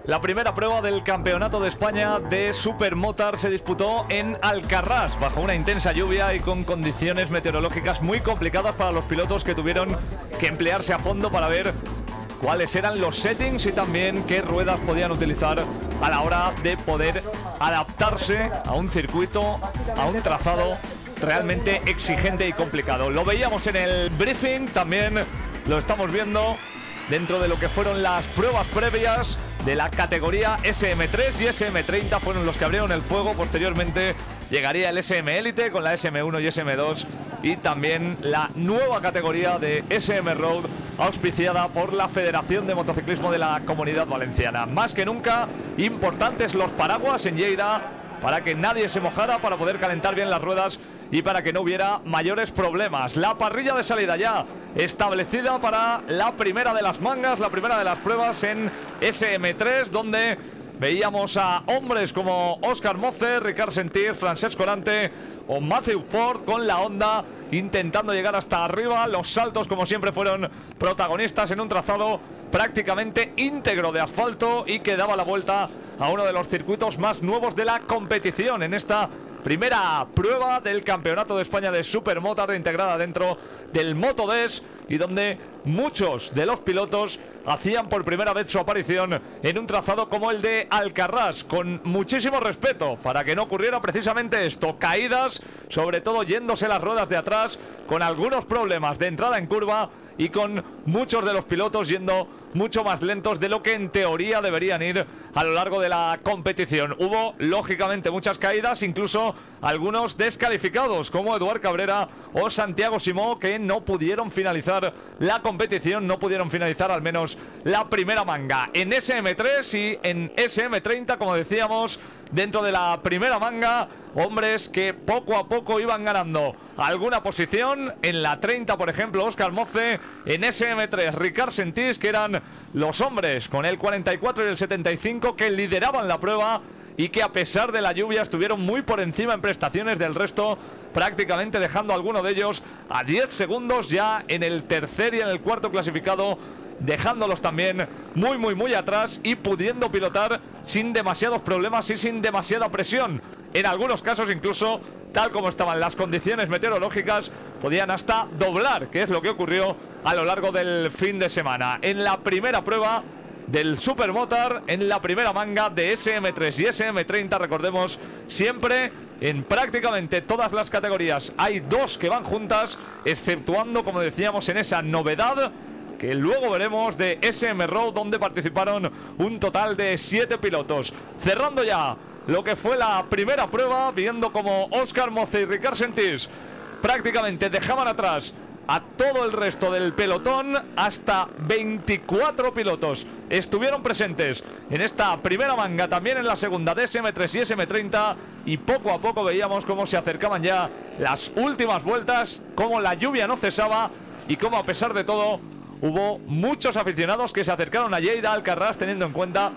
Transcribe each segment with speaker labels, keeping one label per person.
Speaker 1: La primera prueba del Campeonato de España de Supermotar se disputó en Alcarrás, bajo una intensa lluvia y con condiciones meteorológicas muy complicadas para los pilotos, que tuvieron que emplearse a fondo para ver cuáles eran los settings y también qué ruedas podían utilizar a la hora de poder adaptarse a un circuito, a un trazado realmente exigente y complicado. Lo veíamos en el briefing, también lo estamos viendo dentro de lo que fueron las pruebas previas de la categoría SM3 y SM30. Fueron los que abrieron el fuego. Posteriormente llegaría el SM Elite con la SM1 y SM2, y también la nueva categoría de SM Road, auspiciada por la Federación de Motociclismo de la Comunidad Valenciana. Más que nunca importantes los paraguas en Lleida para que nadie se mojara, para poder calentar bien las ruedas y para que no hubiera mayores problemas. La parrilla de salida ya establecida para la primera de las mangas, la primera de las pruebas en SM3, donde veíamos a hombres como Óscar Moce, Ricard Sentís, Francesc Corante o Matthew Ford con la Honda intentando llegar hasta arriba. Los saltos, como siempre, fueron protagonistas en un trazado prácticamente íntegro de asfalto y que daba la vuelta a uno de los circuitos más nuevos de la competición en esta primera prueba del Campeonato de España de Supermotar, integrada dentro del Moto2, y donde muchos de los pilotos hacían por primera vez su aparición en un trazado como el de Alcarrás, con muchísimo respeto para que no ocurriera precisamente esto: caídas, sobre todo yéndose las ruedas de atrás, con algunos problemas de entrada en curva y con muchos de los pilotos yendo mucho más lentos de lo que en teoría deberían ir a lo largo de la competición. Hubo lógicamente muchas caídas, incluso algunos descalificados como Eduard Cabrera o Santiago Simó, que no pudieron finalizar la competición, no pudieron finalizar al menos la primera manga. En SM3 y en SM30, como decíamos, dentro de la primera manga, hombres que poco a poco iban ganando alguna posición. En la 30, por ejemplo, Óscar Moce; en SM3, Ricard Sentís, que eran los hombres con el 44 y el 75 que lideraban la prueba y que, a pesar de la lluvia, estuvieron muy por encima en prestaciones del resto, prácticamente dejando a alguno de ellos a 10 segundos ya en el tercer y en el cuarto clasificado, dejándolos también muy atrás y pudiendo pilotar sin demasiados problemas y sin demasiada presión. En algunos casos, incluso, tal como estaban las condiciones meteorológicas, podían hasta doblar, que es lo que ocurrió a lo largo del fin de semana. En la primera prueba del Supermotar, en la primera manga de SM3 y SM30, recordemos, siempre en prácticamente todas las categorías hay dos que van juntas, exceptuando, como decíamos, en esa novedad que luego veremos de SM Road, donde participaron un total de 7 pilotos. Cerrando ya lo que fue la primera prueba, viendo como Óscar Moce y Ricard Sentís prácticamente dejaban atrás a todo el resto del pelotón. Hasta 24 pilotos estuvieron presentes en esta primera manga, también en la segunda de SM3 y SM30, y poco a poco veíamos cómo se acercaban ya las últimas vueltas, cómo la lluvia no cesaba y cómo, a pesar de todo, hubo muchos aficionados que se acercaron a Lleida, Alcarrás, teniendo en cuenta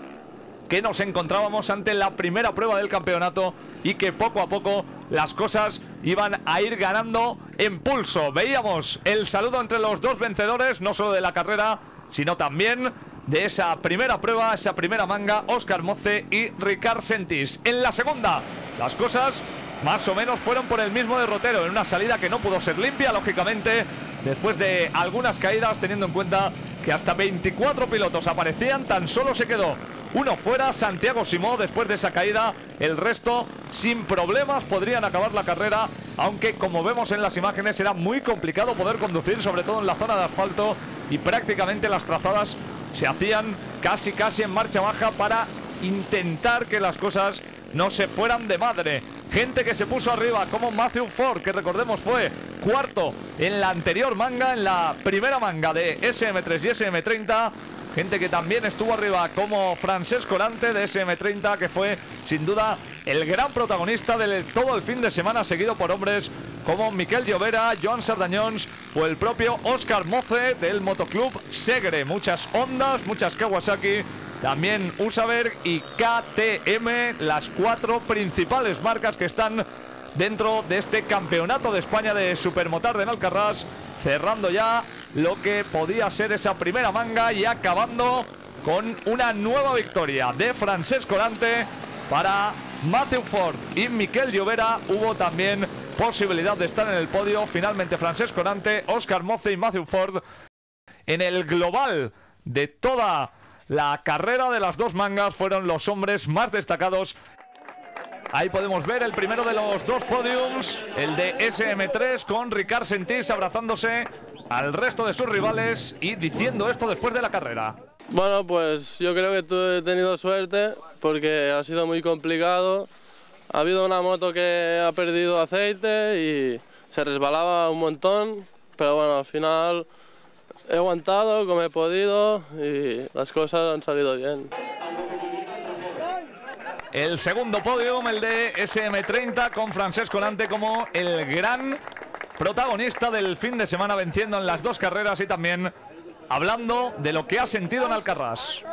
Speaker 1: que nos encontrábamos ante la primera prueba del campeonato y que poco a poco las cosas iban a ir ganando en pulso. Veíamos el saludo entre los dos vencedores, no solo de la carrera, sino también de esa primera prueba, esa primera manga, Óscar Moce y Ricard Sentís. En la segunda, las cosas más o menos fueron por el mismo derrotero, en una salida que no pudo ser limpia, lógicamente, después de algunas caídas, teniendo en cuenta que hasta 24 pilotos aparecían. Tan solo se quedó uno fuera, Santiago Simó, después de esa caída. El resto, sin problemas, podrían acabar la carrera, aunque, como vemos en las imágenes, era muy complicado poder conducir, sobre todo en la zona de asfalto, y prácticamente las trazadas se hacían casi en marcha baja para intentar que las cosas no se fueran de madre. Gente que se puso arriba, como Matthew Ford, que recordemos fue cuarto en la anterior manga, en la primera manga de SM3 y SM30. Gente que también estuvo arriba, como Francesc Corante de SM30, que fue sin duda el gran protagonista de todo el fin de semana, seguido por hombres como Miquel Llovera, Joan Sardañons o el propio Óscar Moce del Motoclub Segre. Muchas Hondas, muchas Kawasaki, también Usaberg y KTM, las 4 principales marcas que están dentro de este Campeonato de España de Supermotar de Alcarrás, cerrando ya lo que podía ser esa primera manga y acabando con una nueva victoria de Francesc Orante. Para Matthew Ford y Miquel Llobera hubo también posibilidad de estar en el podio. Finalmente Francesc Orante, Óscar Moce y Matthew Ford en el global de toda la carrera de las dos mangas fueron los hombres más destacados. Ahí podemos ver el primero de los dos podiums, el de SM3, con Ricard Sentís abrazándose al resto de sus rivales y diciendo esto después de la carrera.
Speaker 2: Bueno, pues yo creo que he tenido suerte porque ha sido muy complicado. Ha habido una moto que ha perdido aceite y se resbalaba un montón, pero bueno, al final he aguantado como he podido y las cosas han salido bien.
Speaker 1: El segundo podium, el de SM30, con Francesc Orante como el gran protagonista del fin de semana, venciendo en las dos carreras y también hablando de lo que ha sentido en Alcarrás.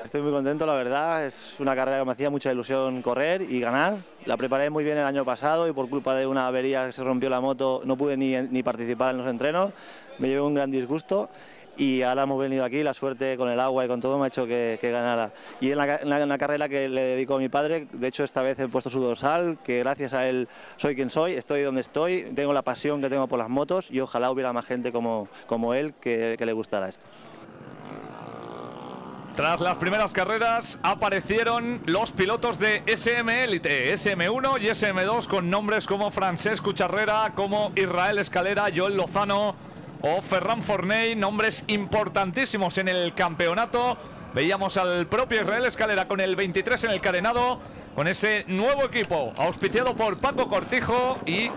Speaker 3: Estoy muy contento, la verdad. Es una carrera que me hacía mucha ilusión correr y ganar. La preparé muy bien el año pasado y por culpa de una avería que se rompió la moto no pude ni participar en los entrenos. Me llevé un gran disgusto y ahora hemos venido aquí. La suerte con el agua y con todo me ha hecho que ganara. Y en una carrera que le dedico a mi padre. De hecho, esta vez he puesto su dorsal, que gracias a él soy quien soy, estoy donde estoy, tengo la pasión que tengo por las motos y ojalá hubiera más gente como él que le gustara esto.
Speaker 1: Tras las primeras carreras aparecieron los pilotos de SM Elite, SM1 y SM2, con nombres como Francesc Cucharrera, como Israel Escalera, Joel Lozano o Ferran Forney, nombres importantísimos en el campeonato. Veíamos al propio Israel Escalera con el 23 en el carenado, con ese nuevo equipo auspiciado por Paco Cortijo y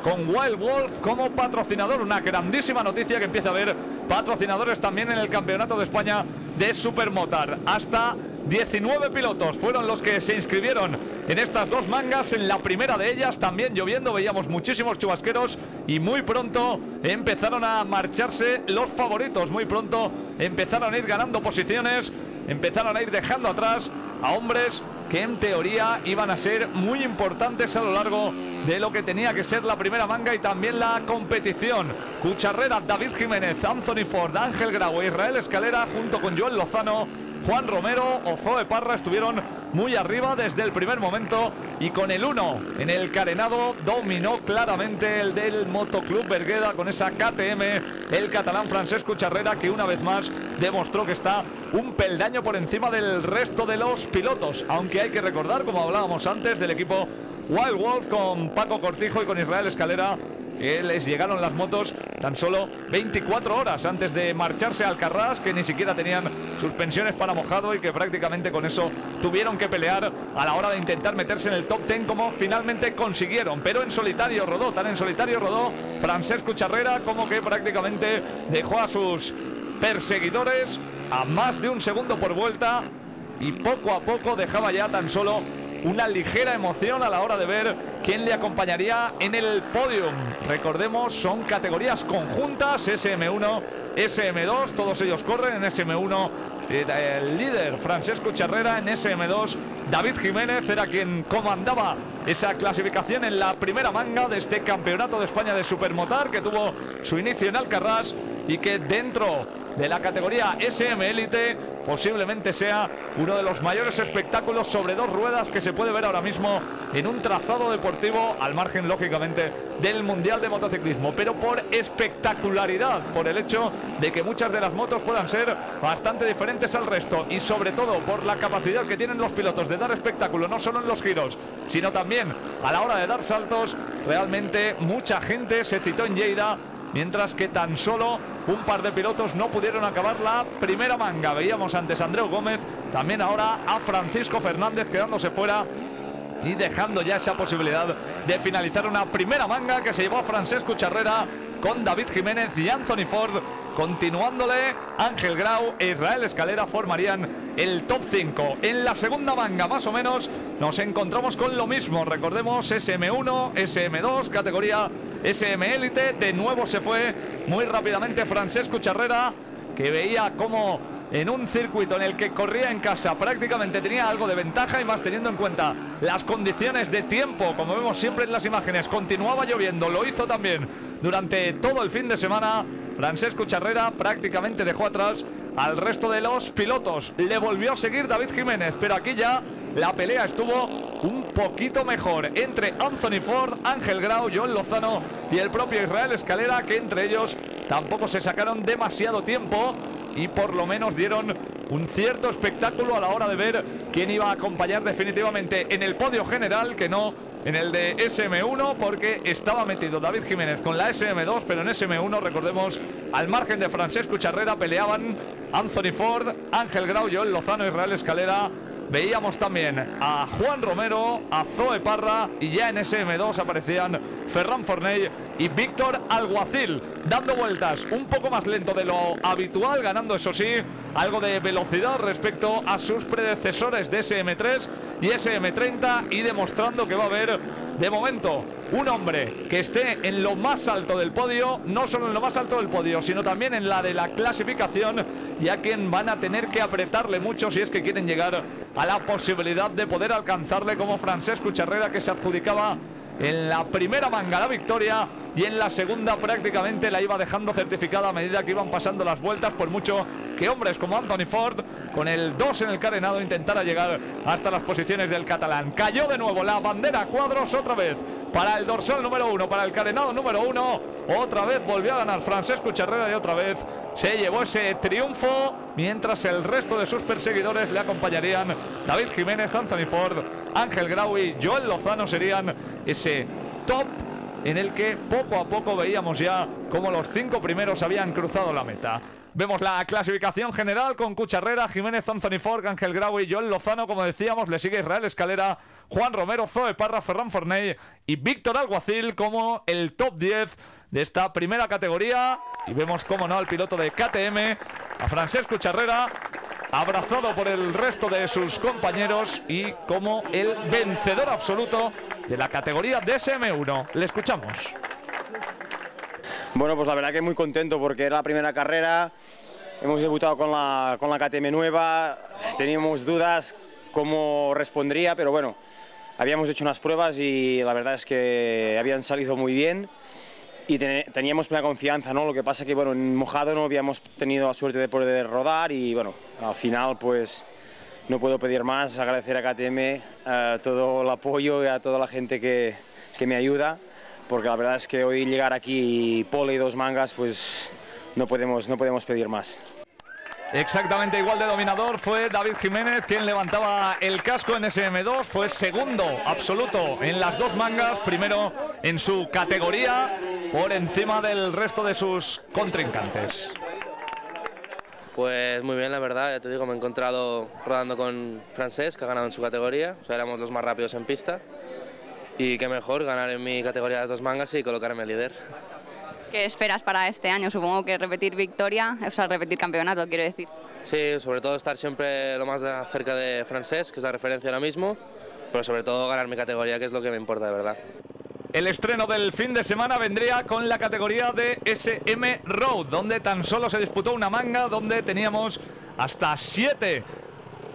Speaker 1: con Wild Wolf como patrocinador. Una grandísima noticia que empieza a haber patrocinadores también en el Campeonato de España de Supermotar. Hasta 19 pilotos fueron los que se inscribieron en estas dos mangas. En la primera de ellas también lloviendo, veíamos muchísimos chubasqueros y muy pronto empezaron a marcharse los favoritos. Muy pronto empezaron a ir ganando posiciones, empezaron a ir dejando atrás a hombres que en teoría iban a ser muy importantes a lo largo de lo que tenía que ser la primera manga y también la competición. Cucharrera, David Jiménez, Anthony Ford, Ángel Grau, Israel Escalera, junto con Joel Lozano, Juan Romero o Zoe Parra estuvieron muy arriba desde el primer momento, y con el 1 en el carenado dominó claramente el del Motoclub Bergueda con esa KTM, el catalán Francesc Cucharrera, que una vez más demostró que está un peldaño por encima del resto de los pilotos, aunque hay que recordar, como hablábamos antes, del equipo Wild Wolf con Paco Cortijo y con Israel Escalera, que les llegaron las motos tan solo 24 horas antes de marcharse a Alcarrás, que ni siquiera tenían suspensiones para mojado y que prácticamente con eso tuvieron que pelear a la hora de intentar meterse en el top 10, como finalmente consiguieron. Pero en solitario rodó, tan en solitario rodó Francesc Cucharrera, como que prácticamente dejó a sus perseguidores a más de un segundo por vuelta y poco a poco dejaba ya tan solo una ligera emoción a la hora de ver quién le acompañaría en el podium. Recordemos, son categorías conjuntas, SM1, SM2, todos ellos corren. En SM1 el líder Francesc Cucharrera, en SM2 David Jiménez era quien comandaba esa clasificación en la primera manga de este Campeonato de España de Supermotar, que tuvo su inicio en Alcarrás y que dentro de la categoría SM Elite posiblemente sea uno de los mayores espectáculos sobre dos ruedas que se puede ver ahora mismo en un trazado deportivo, al margen lógicamente del Mundial de Motociclismo, pero por espectacularidad, por el hecho de que muchas de las motos puedan ser bastante diferentes al resto y sobre todo por la capacidad que tienen los pilotos de dar espectáculo, no solo en los giros, sino también a la hora de dar saltos. Realmente mucha gente se citó en Lleida, mientras que tan solo un par de pilotos no pudieron acabar la primera manga. Veíamos antes a Andreu Gómez, también ahora a Francisco Fernández quedándose fuera y dejando ya esa posibilidad de finalizar una primera manga que se llevó a Francesc Cucharrera, con David Jiménez y Anthony Ford continuándole. Ángel Grau e Israel Escalera formarían el top 5. En la segunda manga, más o menos, nos encontramos con lo mismo. Recordemos, SM1, SM2, categoría SM Elite. De nuevo se fue muy rápidamente Francesc Cucharrera, que veía cómo en un circuito en el que corría en casa prácticamente tenía algo de ventaja, y más teniendo en cuenta las condiciones de tiempo, como vemos siempre en las imágenes. Continuaba lloviendo, lo hizo también durante todo el fin de semana. Francesc Cucharrera prácticamente dejó atrás al resto de los pilotos. Le volvió a seguir David Jiménez, pero aquí ya la pelea estuvo un poquito mejor entre Anthony Ford, Ángel Grau, Joel Lozano y el propio Israel Escalera, que entre ellos tampoco se sacaron demasiado tiempo y por lo menos dieron un cierto espectáculo a la hora de ver quién iba a acompañar definitivamente en el podio general, que no en el de SM1, porque estaba metido David Jiménez con la SM2, pero en SM1, recordemos, al margen de Francesc Cucharrera peleaban Anthony Ford, Ángel Grau, Joel Lozano, Israel Escalera. Veíamos también a Juan Romero, a Zoe Parra, y ya en SM2 aparecían Ferran Fornell y Víctor Alguacil, dando vueltas un poco más lento de lo habitual, ganando eso sí algo de velocidad respecto a sus predecesores de SM3 y SM30, y demostrando que va a haber de momento un hombre que esté en lo más alto del podio, no solo en lo más alto del podio, sino también en la de la clasificación, y a quien van a tener que apretarle mucho si es que quieren llegar a la posibilidad de poder alcanzarle, como Francesc Cucharrera, que se adjudicaba en la primera manga la victoria y en la segunda prácticamente la iba dejando certificada a medida que iban pasando las vueltas, por mucho que hombres como Anthony Ford con el 2 en el carenado intentara llegar hasta las posiciones del catalán. Cayó de nuevo la bandera a cuadros otra vez para el dorsal número 1, para el carenado número 1. Otra vez volvió a ganar Francesc Cucharrera y otra vez se llevó ese triunfo, mientras el resto de sus perseguidores le acompañarían David Jiménez, Anthony Ford, Ángel Grau y Joel Lozano. Serían ese top en el que poco a poco veíamos ya cómo los 5 primeros habían cruzado la meta. Vemos la clasificación general con Cucharrera, Jiménez, Anthony Ford, Ángel Grau y Joel Lozano. Como decíamos, le sigue Israel Escalera, Juan Romero, Zoe Parra, Ferran Fornell y Víctor Alguacil como el top 10 de esta primera categoría. Y vemos, como no, al piloto de KTM, a Francesc Cucharrera, abrazado por el resto de sus compañeros y como el vencedor absoluto de la categoría de SM1. Le escuchamos.
Speaker 4: Bueno, pues la verdad que muy contento porque era la primera carrera, hemos debutado con la KTM nueva, teníamos dudas cómo respondría, pero bueno, habíamos hecho unas pruebas y la verdad es que habían salido muy bien y teníamos plena confianza, ¿no? Lo que pasa que, bueno, en mojado no habíamos tenido la suerte de poder rodar y, bueno, al final, pues, no puedo pedir más, agradecer a KTM todo el apoyo y a toda la gente que me ayuda, porque la verdad es que hoy llegar aquí pole y 2 mangas, pues, no podemos pedir más.
Speaker 1: Exactamente igual de dominador fue David Jiménez, quien levantaba el casco en SM2, fue segundo absoluto en las 2 mangas, primero en su categoría, por encima del resto de sus contrincantes.
Speaker 2: Pues muy bien, la verdad, ya te digo, me he encontrado rodando con Francesc, que ha ganado en su categoría, o sea, éramos los más rápidos en pista, y qué mejor ganar en mi categoría de las 2 mangas y colocarme líder.
Speaker 5: ¿Qué esperas para este año? Supongo que repetir victoria, o sea, repetir campeonato, quiero decir.
Speaker 2: Sí, sobre todo estar siempre lo más cerca de Francesc, que es la referencia ahora mismo, pero sobre todo ganar mi categoría, que es lo que me importa de verdad.
Speaker 1: El estreno del fin de semana vendría con la categoría de SM Road, donde tan solo se disputó una manga, donde teníamos hasta 7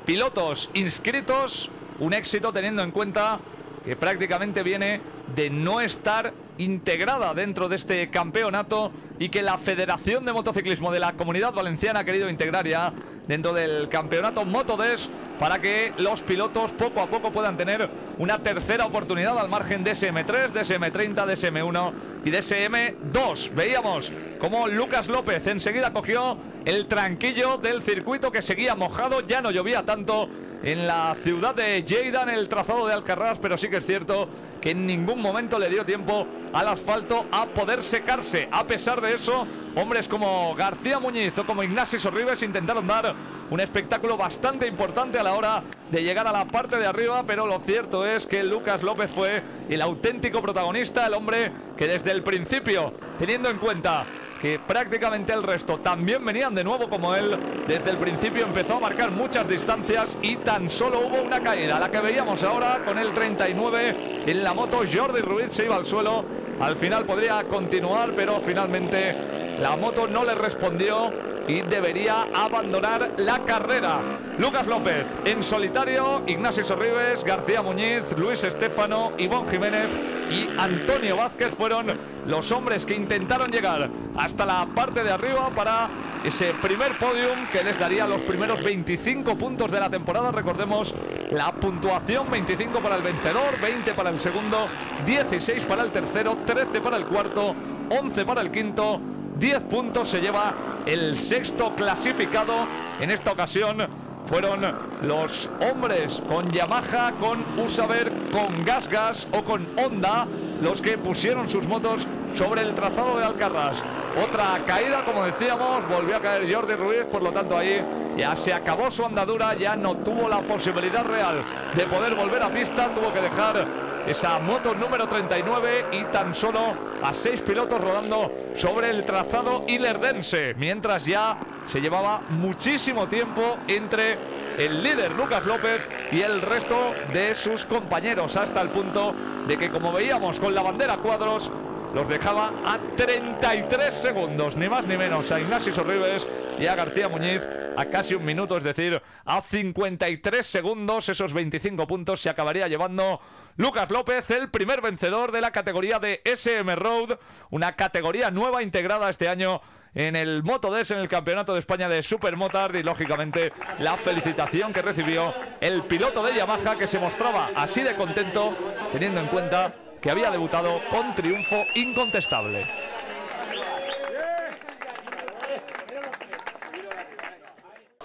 Speaker 1: pilotos inscritos, un éxito teniendo en cuenta que prácticamente viene de no estar integrada dentro de este campeonato y que la Federación de Motociclismo de la Comunidad Valenciana ha querido integrar ya dentro del campeonato Motodes para que los pilotos poco a poco puedan tener una tercera oportunidad al margen de SM3, de SM30, de SM1 y de SM2. Veíamos cómo Lucas López enseguida cogió el tranquillo del circuito que seguía mojado, ya no llovía tanto en la ciudad de Lleida, en el trazado de Alcarrás, pero sí que es cierto que en ningún momento le dio tiempo al asfalto a poder secarse. A pesar de eso, hombres como García Muñiz o como Ignasi Sorribes intentaron dar un espectáculo bastante importante a la hora de llegar a la parte de arriba, pero lo cierto es que Lucas López fue el auténtico protagonista, el hombre que desde el principio, teniendo en cuenta que prácticamente el resto también venían de nuevo como él, desde el principio empezó a marcar muchas distancias y tan solo hubo una caída, la que veíamos ahora con el 39 en la moto. Jordi Ruiz se iba al suelo, al final podría continuar, pero finalmente la moto no le respondió y debería abandonar la carrera. Lucas López en solitario, Ignasi Sorribes, García Muñiz, Luis Estéfano, Ivonne Jiménez y Antonio Vázquez fueron los hombres que intentaron llegar hasta la parte de arriba para ese primer podium que les daría los primeros 25 puntos de la temporada. Recordemos la puntuación: 25 para el vencedor, 20 para el segundo, 16 para el tercero, 13 para el cuarto, 11 para el quinto. 10 puntos se lleva el sexto clasificado. En esta ocasión fueron los hombres con Yamaha, con Usaver, con GasGas o con Honda los que pusieron sus motos sobre el trazado de Alcarrás. Otra caída, como decíamos, volvió a caer Jordi Ruiz, por lo tanto ahí ya se acabó su andadura, ya no tuvo la posibilidad real de poder volver a pista, tuvo que dejar esa moto número 39 y tan solo a 6 pilotos rodando sobre el trazado ilerdense, mientras ya se llevaba muchísimo tiempo entre el líder Lucas López y el resto de sus compañeros, hasta el punto de que, como veíamos con la bandera cuadros, los dejaba a 33 segundos, ni más ni menos, a Ignasi Sorribes y a García Muñiz a casi un minuto, es decir, a 53 segundos. Esos 25 puntos se acabaría llevando Lucas López, el primer vencedor de la categoría de SM Road, una categoría nueva integrada este año en el Moto2, en el Campeonato de España de Supermotard, y lógicamente la felicitación que recibió el piloto de Yamaha, que se mostraba así de contento teniendo en cuenta que había debutado con triunfo incontestable.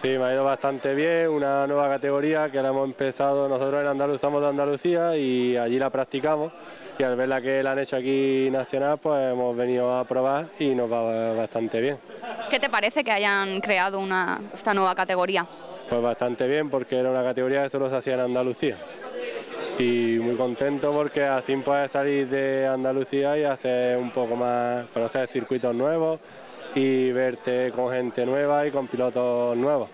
Speaker 2: Sí, me ha ido bastante bien, una nueva categoría que la hemos empezado nosotros en Andaluz, somos de Andalucía y allí la practicamos, y al ver la que la han hecho aquí nacional, pues hemos venido a probar y nos va bastante bien.
Speaker 5: ¿Qué te parece que hayan creado esta nueva categoría?
Speaker 2: Pues bastante bien, porque era una categoría que solo se hacía en Andalucía. Y muy contento porque así puedes salir de Andalucía y hacer un poco más, conocer circuitos nuevos y verte con gente nueva y con pilotos nuevos.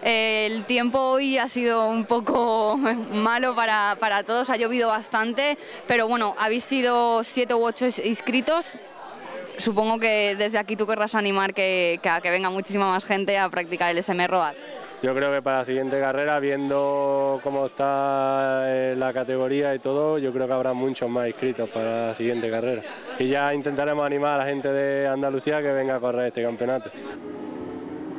Speaker 5: El tiempo hoy ha sido un poco malo para todos, ha llovido bastante, pero bueno, habéis sido 7 u 8 inscritos. Supongo que desde aquí tú querrás animar a que venga muchísima más gente a practicar el SM Road.
Speaker 2: Yo creo que para la siguiente carrera, viendo cómo está la categoría y todo, yo creo que habrá muchos más inscritos para la siguiente carrera. Y ya intentaremos animar a la gente de Andalucía que venga a correr este campeonato.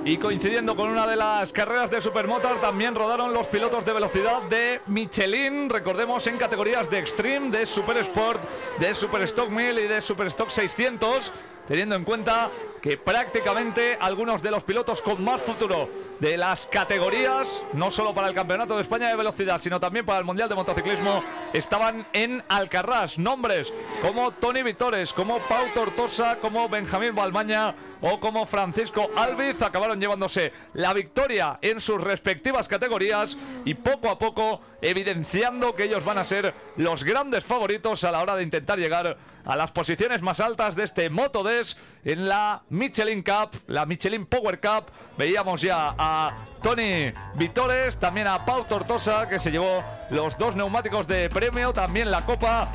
Speaker 1: Y coincidiendo con una de las carreras de Supermotard, también rodaron los pilotos de velocidad de Michelin, recordemos, en categorías de Extreme, de Super Sport, de Super Stock 1000 y de Super Stock 600, teniendo en cuenta que prácticamente algunos de los pilotos con más futuro de las categorías, no solo para el Campeonato de España de Velocidad, sino también para el Mundial de Motociclismo, estaban en Alcarrás. Nombres como Toni Vitores, como Pau Tortosa, como Benjamín Balmaña o como Francisco Albiz acabaron llevándose la victoria en sus respectivas categorías y poco a poco evidenciando que ellos van a ser los grandes favoritos a la hora de intentar llegar a las posiciones más altas de este Moto2 en la Michelin Cup, la Michelin Power Cup. Veíamos ya a Toni Vitores, también a Pau Tortosa, que se llevó los 2 neumáticos de premio, también la copa.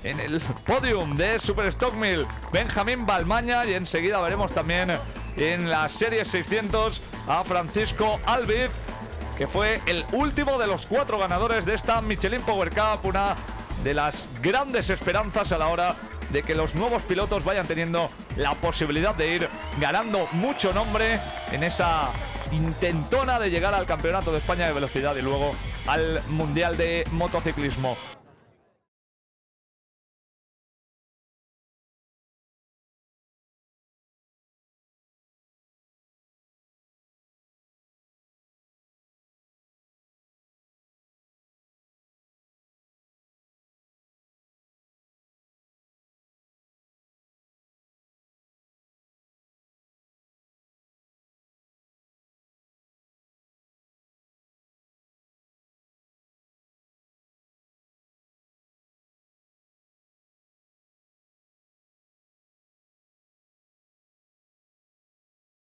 Speaker 1: En el podium de Super Stock 1000, Benjamín Balmaña, y enseguida veremos también en la serie 600 a Francisco Albiz, que fue el último de los 4 ganadores de esta Michelin Power Cup, una de las grandes esperanzas a la hora de que los nuevos pilotos vayan teniendo la posibilidad de ir ganando mucho nombre en esa intentona de llegar al Campeonato de España de Velocidad y luego al Mundial de Motociclismo.